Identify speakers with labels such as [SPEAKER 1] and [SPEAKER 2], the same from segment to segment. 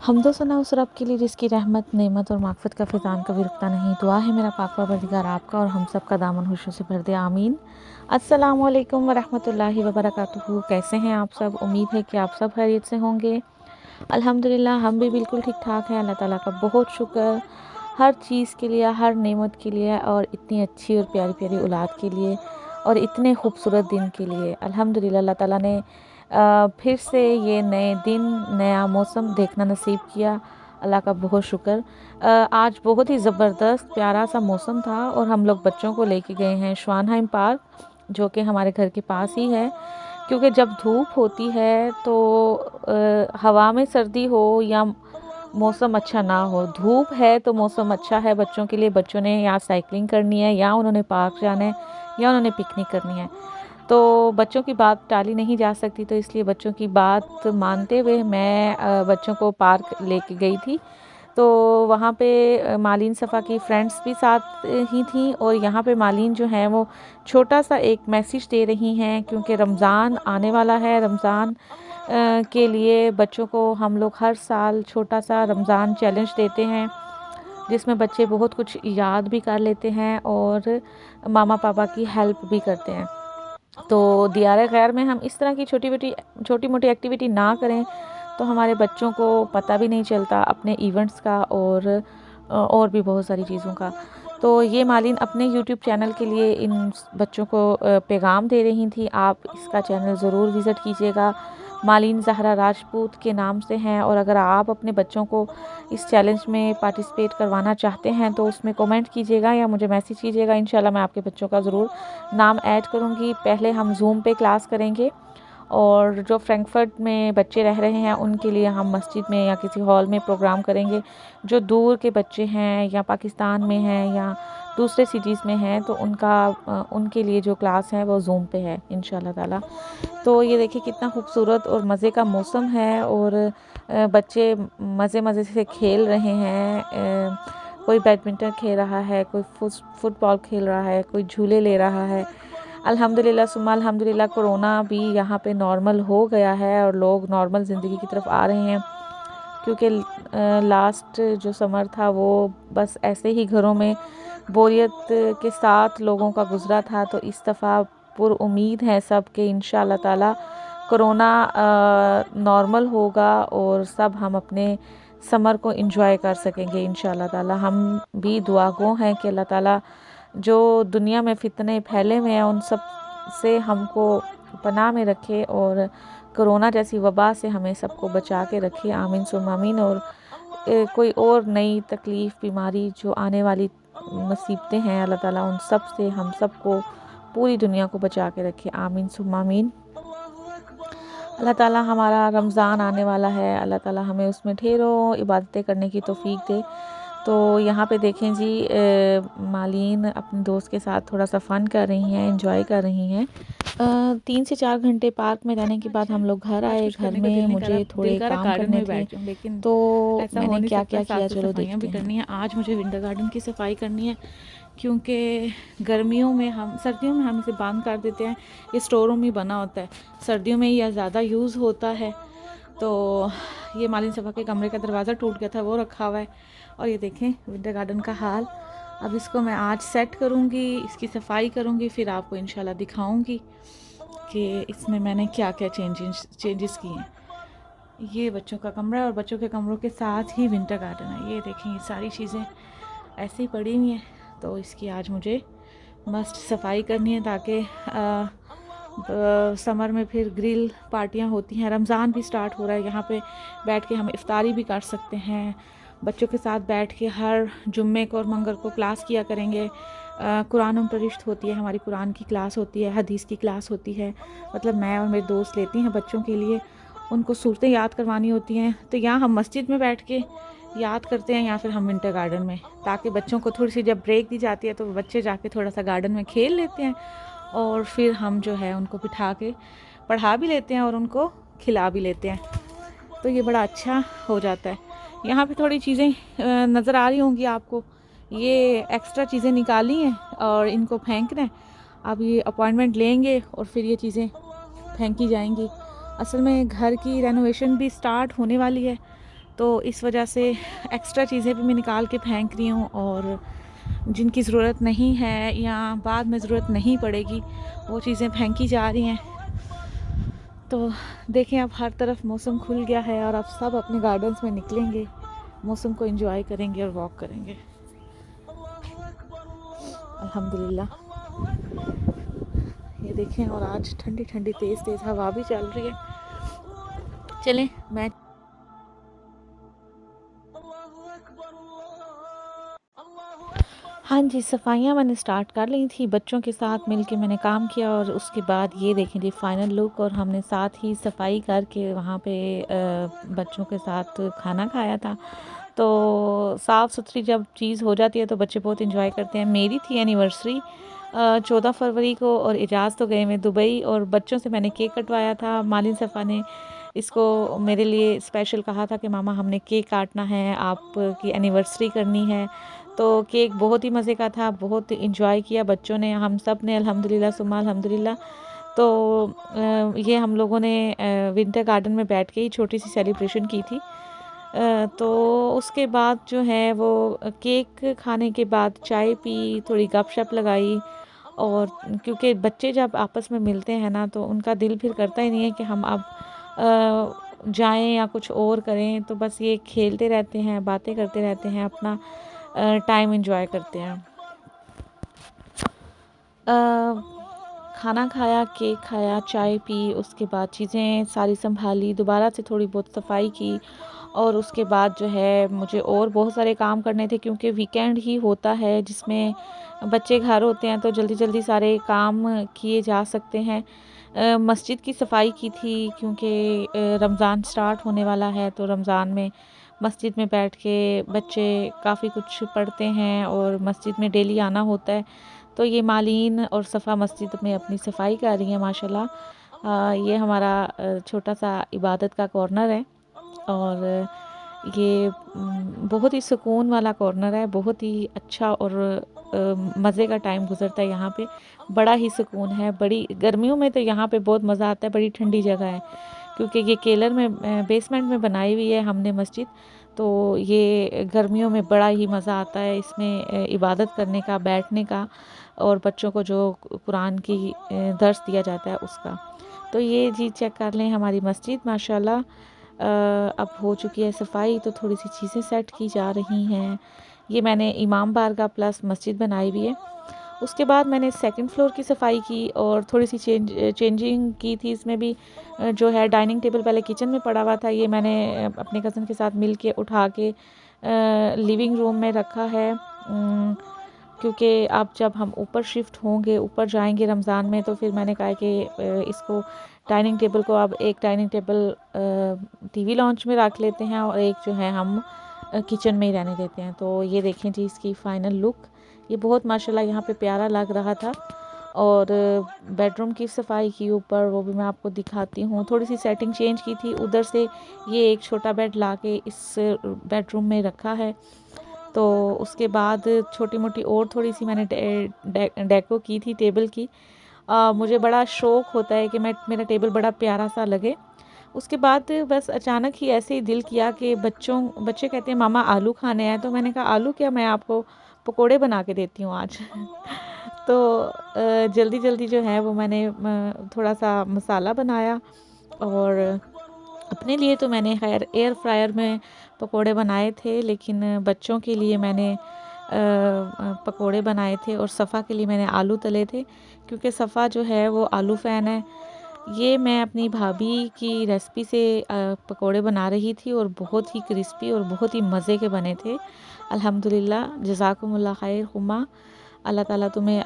[SPEAKER 1] हम्दो सना उस रब के लिए जिसकी रहमत, नेमत और माग़फ़िरत का फ़ैज़ान कभी रुकता नहीं। दुआ है मेरा पाक परवरदिगार आपका और हम सब का दामन खुशियों से भर दे, आमीन। अस्सलामु अलैकुम व रहमतुल्लाहि व बरकातुहू। कैसे हैं आप सब? उम्मीद है कि आप सब खैरियत से होंगे। अल्हम्दुलिल्लाह हम भी बिल्कुल ठीक-ठाक हैं। अल्लाह ताला का बहुत शुक्र हर चीज़ के लिए, हर नेमत के लिए और इतनी अच्छी और प्यारी-प्यारी औलाद के लिए और इतने खूबसूरत दिन के लिए। अल्हम्दुलिल्लाह अल्लाह ताला ने फिर से ये नए दिन, नया मौसम देखना नसीब किया। अल्लाह का बहुत शुक्र। आज बहुत ही ज़बरदस्त प्यारा सा मौसम था और हम लोग बच्चों को लेके गए हैं श्वानहाइम पार्क, जो कि हमारे घर के पास ही है। क्योंकि जब धूप होती है तो हवा में सर्दी हो या मौसम अच्छा ना हो, धूप है तो मौसम अच्छा है बच्चों के लिए। बच्चों ने या साइकिलिंग करनी है या उन्होंने पार्क जाना है या उन्होंने पिकनिक करनी है, तो बच्चों की बात टाली नहीं जा सकती। तो इसलिए बच्चों की बात मानते हुए मैं बच्चों को पार्क लेके गई थी। तो वहाँ पे मालीन सफ़ा की फ्रेंड्स भी साथ ही थी और यहाँ पे मालीन जो है वो छोटा सा एक मैसेज दे रही हैं, क्योंकि रमज़ान आने वाला है। रमज़ान के लिए बच्चों को हम लोग हर साल छोटा सा रमज़ान चैलेंज देते हैं, जिसमें बच्चे बहुत कुछ याद भी कर लेते हैं और मामा पापा की हेल्प भी करते हैं। तो दियारे खैर में हम इस तरह की छोटी मोटी एक्टिविटी ना करें तो हमारे बच्चों को पता भी नहीं चलता अपने इवेंट्स का और भी बहुत सारी चीज़ों का। तो ये मालिन अपने यूट्यूब चैनल के लिए इन बच्चों को पैगाम दे रही थी। आप इसका चैनल ज़रूर विज़िट कीजिएगा। मालिन ज़हरा राजपूत के नाम से हैं और अगर आप अपने बच्चों को इस चैलेंज में पार्टिसिपेट करवाना चाहते हैं तो उसमें कमेंट कीजिएगा या मुझे मैसेज कीजिएगा। इंशाल्लाह मैं आपके बच्चों का ज़रूर नाम ऐड करूँगी। पहले हम ज़ूम पे क्लास करेंगे और जो फ्रैंकफर्ट में बच्चे रह रहे हैं उनके लिए हम मस्जिद में या किसी हॉल में प्रोग्राम करेंगे। जो दूर के बच्चे हैं या पाकिस्तान में हैं या दूसरे सिटीज़ में हैं तो उनके लिए जो क्लास है वो ज़ूम पे है इंशाल्लाह ताला। तो ये देखिए कितना खूबसूरत और मज़े का मौसम है और बच्चे मज़े से खेल रहे हैं। कोई बैडमिंटन खेल रहा है, कोई फुटबॉल खेल रहा है, कोई झूले ले रहा है। अल्हम्दुलिल्लाह सुम्मा अल्हम्दुलिल्लाह कोरोना भी यहाँ पे नॉर्मल हो गया है और लोग नॉर्मल ज़िंदगी की तरफ आ रहे हैं। क्योंकि लास्ट जो समर था वो बस ऐसे ही घरों में बोरियत के साथ लोगों का गुज़रा था। तो इस दफ़ा पुरुम्मीद है सब कि इंशाअल्लाह ताला कोरोना नॉर्मल होगा और सब हम अपने समर को एंजॉय कर सकेंगे इंशाअल्लाह ताला। हम भी दुआगो हैं कि अल्लाह ताला जो दुनिया में फितने फैले हुए हैं उन सब से हमको पनाह में रखे और कोरोना जैसी वबा से हमें सबको बचा के रखे, आमीन सुम्मा आमीन। और कोई और नई तकलीफ़ बीमारी जो आने वाली मुसीबतें हैं अल्लाह ताला उन सब से हम सबको पूरी दुनिया को बचा के रखे, आमीन सुम्मा आमीन। अल्लाह ताला हमारा रमज़ान आने वाला है, अल्लाह ताला हमें उसमें ढेरों इबादतें करने की तौफ़ीक दे। तो यहाँ पे देखें जी मालीन अपने दोस्त के साथ थोड़ा सा फ़न कर रही हैं, एंजॉय कर रही हैं। 3 से 4 घंटे पार्क में रहने के बाद हम लोग घर
[SPEAKER 2] आज
[SPEAKER 1] आए।
[SPEAKER 2] कुछ
[SPEAKER 1] घर
[SPEAKER 2] करने का दिल
[SPEAKER 1] में
[SPEAKER 2] नहीं कर
[SPEAKER 1] मुझे
[SPEAKER 2] रहा, दिल
[SPEAKER 1] थोड़े
[SPEAKER 2] कर रहा
[SPEAKER 1] काम
[SPEAKER 2] गार्डन
[SPEAKER 1] करने
[SPEAKER 2] में
[SPEAKER 1] थे,
[SPEAKER 2] बैठ जाऊं, लेकिन
[SPEAKER 1] तो
[SPEAKER 2] ऐसा हो
[SPEAKER 1] मैंने
[SPEAKER 2] नहीं
[SPEAKER 1] क्या
[SPEAKER 2] सकता।
[SPEAKER 1] क्या
[SPEAKER 2] साथ
[SPEAKER 1] किया
[SPEAKER 2] साथ
[SPEAKER 1] चलो
[SPEAKER 2] सफाइयाँ भी
[SPEAKER 1] देखते हैं।
[SPEAKER 2] करनी है। आज मुझे विंटर गार्डन की सफाई करनी है, क्योंकि सर्दियों में हम इसे बंद कर देते हैं। ये स्टोर रूम ही बना होता है, सर्दियों में यह ज़्यादा यूज़ होता है। तो ये मालिन सफ़ा के कमरे का दरवाज़ा टूट गया था, वो रखा हुआ है। और ये देखें विंटर गार्डन का हाल। अब इसको मैं आज सेट करूँगी, इसकी सफाई करूँगी, फिर आपको इंशाल्लाह दिखाऊँगी कि इसमें मैंने क्या क्या चेंजेस किए हैं। ये बच्चों का कमरा है और बच्चों के कमरों के साथ ही विंटर गार्डन है। ये देखें ये सारी चीज़ें ऐसे ही पड़ी हुई हैं, तो इसकी आज मुझे मस्त सफाई करनी है ताकि समर में फिर ग्रिल पार्टियां होती हैं। रमज़ान भी स्टार्ट हो रहा है, यहाँ पे बैठ के हम इफ्तारी भी कर सकते हैं। बच्चों के साथ बैठ के हर जुम्मे को और मंगर को क्लास किया करेंगे। कुरान फरिश्त होती है, हमारी कुरान की क्लास होती है, हदीस की क्लास होती है। मतलब मैं और मेरे दोस्त लेती हैं बच्चों के लिए, उनको सूरतें याद करवानी होती हैं। तो यहाँ हम मस्जिद में बैठ के याद करते हैं या फिर हम विंटर गार्डन में, ताकि बच्चों को थोड़ी सी जब ब्रेक दी जाती है तो बच्चे जाके थोड़ा सा गार्डन में खेल लेते हैं और फिर हम जो है उनको बिठा के पढ़ा भी लेते हैं और उनको खिला भी लेते हैं। तो ये बड़ा अच्छा हो जाता है। यहाँ पे थोड़ी चीज़ें नज़र आ रही होंगी आपको, ये एक्स्ट्रा चीज़ें निकाली हैं और इनको फेंकना है। अब ये अपॉइंटमेंट लेंगे और फिर ये चीज़ें फेंकी जाएंगी। असल में घर की रेनोवेशन भी स्टार्ट होने वाली है, तो इस वजह से एक्स्ट्रा चीज़ें भी मैं निकाल के फेंक रही हूँ, और जिनकी ज़रूरत नहीं है या बाद में ज़रूरत नहीं पड़ेगी वो चीज़ें फेंकी जा रही हैं। तो देखें, अब हर तरफ मौसम खुल गया है और अब सब अपने गार्डन्स में निकलेंगे, मौसम को एंजॉय करेंगे और वॉक करेंगे। अल्हम्दुलिल्लाह। ये देखें, और आज ठंडी ठंडी तेज़ तेज़ हवा भी चल रही है। चलें, मैं हाँ जी, सफाइयाँ मैंने स्टार्ट कर ली थी, बच्चों के साथ मिलके मैंने काम किया, और उसके बाद ये देखें जी फाइनल लुक। और हमने साथ ही सफाई करके वहाँ पे बच्चों के साथ खाना खाया था। तो साफ़ सुथरी जब चीज़ हो जाती है तो बच्चे बहुत इंजॉय करते हैं। मेरी थी एनिवर्सरी 14 फरवरी को, और इजाज़ तो गए हुए दुबई, और बच्चों से मैंने केक कटवाया था। मालिन सफ़ा ने इसको मेरे लिए स्पेशल कहा था कि मामा हमने केक काटना है, आपकी एनिवर्सरी करनी है। तो केक बहुत ही मज़े का था, बहुत इंजॉय किया बच्चों ने, हम सब ने अल्हम्दुलिल्लाह सुम्मा अल्हम्दुलिल्लाह। तो ये हम लोगों ने विंटर गार्डन में बैठ के ही छोटी सी सेलिब्रेशन की थी। तो उसके बाद जो है वो केक खाने के बाद चाय पी, थोड़ी गपशप लगाई। और क्योंकि बच्चे जब आपस में मिलते हैं ना तो उनका दिल फिर करता ही नहीं है कि हम अब जाएं या कुछ और करें, तो बस ये खेलते रहते हैं, बातें करते रहते हैं, अपना टाइम एंजॉय करते हैं। खाना खाया, केक खाया, चाय पी, उसके बाद चीज़ें सारी संभाली, दोबारा से थोड़ी बहुत सफाई की, और उसके बाद जो है मुझे और बहुत सारे काम करने थे, क्योंकि वीकेंड ही होता है जिसमें बच्चे घर होते हैं तो जल्दी जल्दी सारे काम किए जा सकते हैं। मस्जिद की सफाई की थी, क्योंकि रमज़ान स्टार्ट होने वाला है, तो रमज़ान में मस्जिद में बैठ के बच्चे काफ़ी कुछ पढ़ते हैं और मस्जिद में डेली आना होता है। तो ये मालीन और सफ़ा मस्जिद में अपनी सफाई कर रही है माशाल्लाह। ये हमारा छोटा सा इबादत का कॉर्नर है, और ये बहुत ही सुकून वाला कॉर्नर है, बहुत ही अच्छा, और मज़े का टाइम गुजरता है यहाँ पे। बड़ा ही सुकून है, बड़ी गर्मियों में तो यहाँ पे बहुत मज़ा आता है, बड़ी ठंडी जगह है, क्योंकि ये केलर में बेसमेंट में बनाई हुई है हमने मस्जिद। तो ये गर्मियों में बड़ा ही मज़ा आता है इसमें इबादत करने का, बैठने का, और बच्चों को जो कुरान की दर्स दिया जाता है उसका। तो ये जी चेक कर लें, हमारी मस्जिद माशाल्लाह अब हो चुकी है सफाई, तो थोड़ी सी चीज़ें सेट की जा रही हैं। ये मैंने इमाम बारगाह प्लस मस्जिद बनाई हुई है। उसके बाद मैंने सेकंड फ्लोर की सफाई की, और थोड़ी सी चेंजिंग की थी इसमें भी। जो है डाइनिंग टेबल पहले किचन में पड़ा हुआ था, ये मैंने अपने कज़न के साथ मिल के उठा के लिविंग रूम में रखा है, क्योंकि अब जब हम ऊपर शिफ्ट होंगे, ऊपर जाएंगे रमज़ान में, तो फिर मैंने कहा कि इसको डाइनिंग टेबल को अब एक डाइनिंग टेबल टीवी लॉन्च में रख लेते हैं, और एक जो है हम किचन में ही रहने देते हैं। तो ये देखें जी इसकी फ़ाइनल लुक, ये बहुत माशाल्लाह यहाँ पे प्यारा लग रहा था। और बेडरूम की सफाई की ऊपर, वो भी मैं आपको दिखाती हूँ। थोड़ी सी सेटिंग चेंज की थी, उधर से ये एक छोटा बेड ला के इस बेडरूम में रखा है। तो उसके बाद छोटी मोटी और थोड़ी सी मैंने डेको की थी टेबल की। मुझे बड़ा शौक़ होता है कि मेरा टेबल बड़ा प्यारा सा लगे। उसके बाद बस अचानक ही ऐसे ही दिल किया कि बच्चे कहते हैं मामा आलू खाने हैं, तो मैंने कहा आलू क्या, मैं आपको पकोड़े बना के देती हूँ आज। तो जल्दी जल्दी जो है वो मैंने थोड़ा सा मसाला बनाया, और अपने लिए तो मैंने खैर एयर फ्रायर में पकोड़े बनाए थे, लेकिन बच्चों के लिए मैंने पकोड़े बनाए थे, और सफ़ा के लिए मैंने आलू तले थे, क्योंकि सफ़ा जो है वो आलू फ़ैन है। ये मैं अपनी भाभी की रेसिपी से पकोड़े बना रही थी, और बहुत ही क्रिस्पी और बहुत ही मज़े के बने थे। अल्हम्दुलिल्लाह, जज़ाकुमुल्लाह खैर हुम्मा। अल्लाह ताला तुम्हें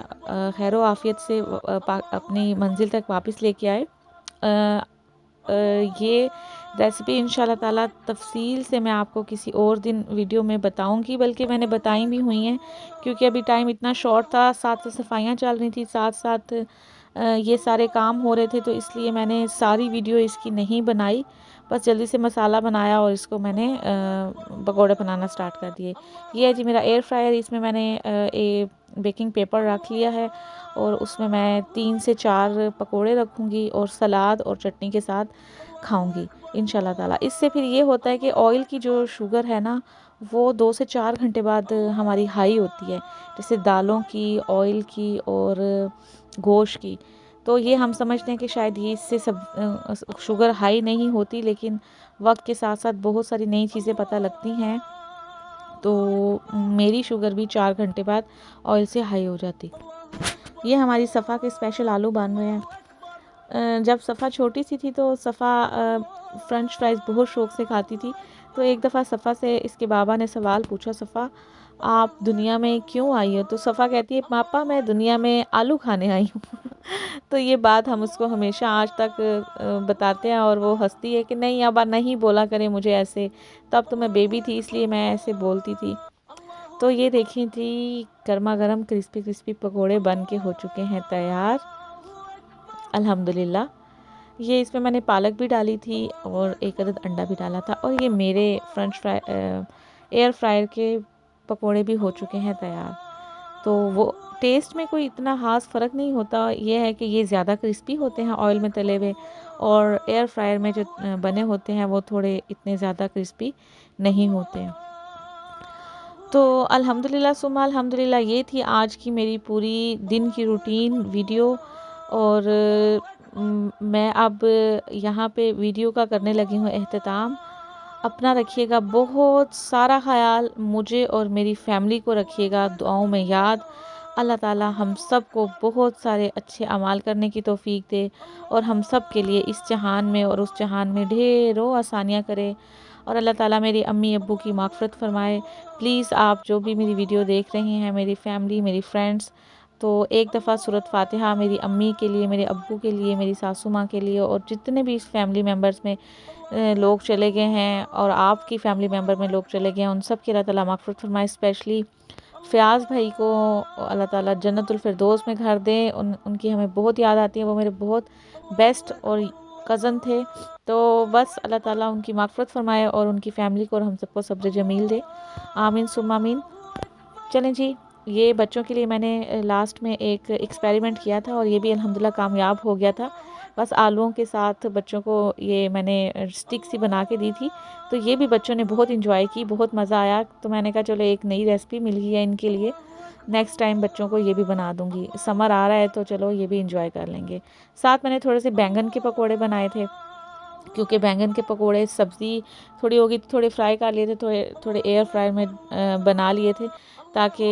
[SPEAKER 2] खैर व आफ़ियत से अपनी मंज़िल तक वापस लेके आए। ये रेसिपी इंशाल्लाह ताला तफ़सील से मैं आपको किसी और दिन वीडियो में बताऊंगी, बल्कि मैंने बताई भी हुई हैं, क्योंकि अभी टाइम इतना शॉर्ट था, साथ से सफाइयाँ चल रही थी, साथ साथ ये सारे काम हो रहे थे, तो इसलिए मैंने सारी वीडियो इसकी नहीं बनाई। बस जल्दी से मसाला बनाया और इसको मैंने पकौड़े बनाना स्टार्ट कर दिए। ये है जी मेरा एयर फ्रायर, इसमें मैंने बेकिंग पेपर रख लिया है, और उसमें मैं 3 से 4 पकोड़े रखूँगी, और सलाद और चटनी के साथ खाऊंगी इंशाल्लाह ताला। इससे फिर ये होता है कि ऑयल की जो शुगर है ना वो 2 से 4 घंटे बाद हमारी हाई होती है, जैसे दालों की, ऑयल की और गोश्त की। तो ये हम समझते हैं कि शायद ये इससे सब शुगर हाई नहीं होती, लेकिन वक्त के साथ साथ बहुत सारी नई चीज़ें पता लगती हैं। तो मेरी शुगर भी 4 घंटे बाद ऑयल से हाई हो जाती। ये हमारी सफ़ा के स्पेशल आलू बन रहे हैं। जब सफ़ा छोटी सी थी तो सफ़ा फ्रेंच फ्राइज़ बहुत शौक़ से खाती थी। तो एक दफ़ा सफ़ा से इसके बाबा ने सवाल पूछा, सफ़ा आप दुनिया में क्यों आई हो? तो सफ़ा कहती है, पापा मैं दुनिया में आलू खाने आई हूँ। तो ये बात हम उसको हमेशा आज तक बताते हैं और वो हंसती है कि नहीं अब नहीं बोला करें मुझे ऐसे, तब तो मैं बेबी थी इसलिए मैं ऐसे बोलती थी। तो ये देखी थी गर्मा गर्म क्रिस्पी क्रिस्पी पकोड़े बन के हो चुके हैं तैयार अल्हम्दुलिल्लाह। ये इसमें मैंने पालक भी डाली थी और एक अदद अंडा भी डाला था। और ये मेरे फ्रेंच फ्राई एयर फ्रायर के पकोड़े भी हो चुके हैं तैयार। तो वो टेस्ट में कोई इतना ख़ास फ़र्क नहीं होता, ये है कि ये ज़्यादा क्रिस्पी होते हैं ऑयल में तले हुए, और एयर फ्रायर में जो बने होते हैं वो थोड़े इतने ज़्यादा क्रिस्पी नहीं होते हैं। तो अल्हम्दुलिल्लाह सुम्मा अल्हम्दुलिल्लाह, ये थी आज की मेरी पूरी दिन की रूटीन वीडियो। और मैं अब यहाँ पे वीडियो का करने लगी हूँ अख्ताम। अपना रखिएगा बहुत सारा ख़याल, मुझे और मेरी फ़ैमिली को रखिएगा दुआओं में याद। अल्लाह ताला हम सब को बहुत सारे अच्छे अमाल करने की तौफ़ीक दे और हम सब के लिए इस जहान में और उस जहान में ढेरों आसानियाँ करे। और अल्लाह ताला मेरी अम्मी अब्बू की माग़फ़िरत फ़रमाए। प्लीज़ आप जो भी मेरी वीडियो देख रहे हैं, मेरी फ़ैमिली, मेरी फ्रेंड्स, तो एक दफ़ा सूरत फ़ातिहा मेरी अम्मी के लिए, मेरे अब्बू के लिए, मेरी सासू माँ के लिए और जितने भी इस फैमिली मेम्बर्स में लोग चले गए हैं और आपकी फ़ैमिली मेम्बर में लोग चले गए हैं, उन सब की अल्लाह ताला माग़फ़िरत फ़रमाए। स्पेशली फ़याज़ भाई को अल्लाह ताला जन्नतुल फ़िरदौस में घर दें। उनकी हमें बहुत याद आती है, वो मेरे बहुत बेस्ट और कज़न थे। तो बस अल्लाह ताला उनकी माग़फ़िरत फ़रमाए और उनकी फ़ैमिली को और हम सबको सब्र जमील दे। आमीन सुम्मा आमीन। चलें जी, ये बच्चों के लिए मैंने लास्ट में एक एक्सपेरिमेंट किया था और ये भी अल्हम्दुलिल्लाह कामयाब हो गया था। बस आलूओं के साथ बच्चों को ये मैंने स्टिक सी बना के दी थी, तो ये भी बच्चों ने बहुत एंजॉय की, बहुत मज़ा आया। तो मैंने कहा चलो एक नई रेसिपी मिल गई है इनके लिए, नेक्स्ट टाइम बच्चों को ये भी बना दूँगी। समर आ रहा है तो चलो ये भी एंजॉय कर लेंगे। साथ मैंने थोड़े से बैंगन के पकोड़े बनाए थे, क्योंकि बैंगन के पकोड़े सब्ज़ी थोड़ी होगी तो थोड़े फ्राई कर लिए थे, थोड़े थोड़े एयर फ्रायर में बना लिए थे ताकि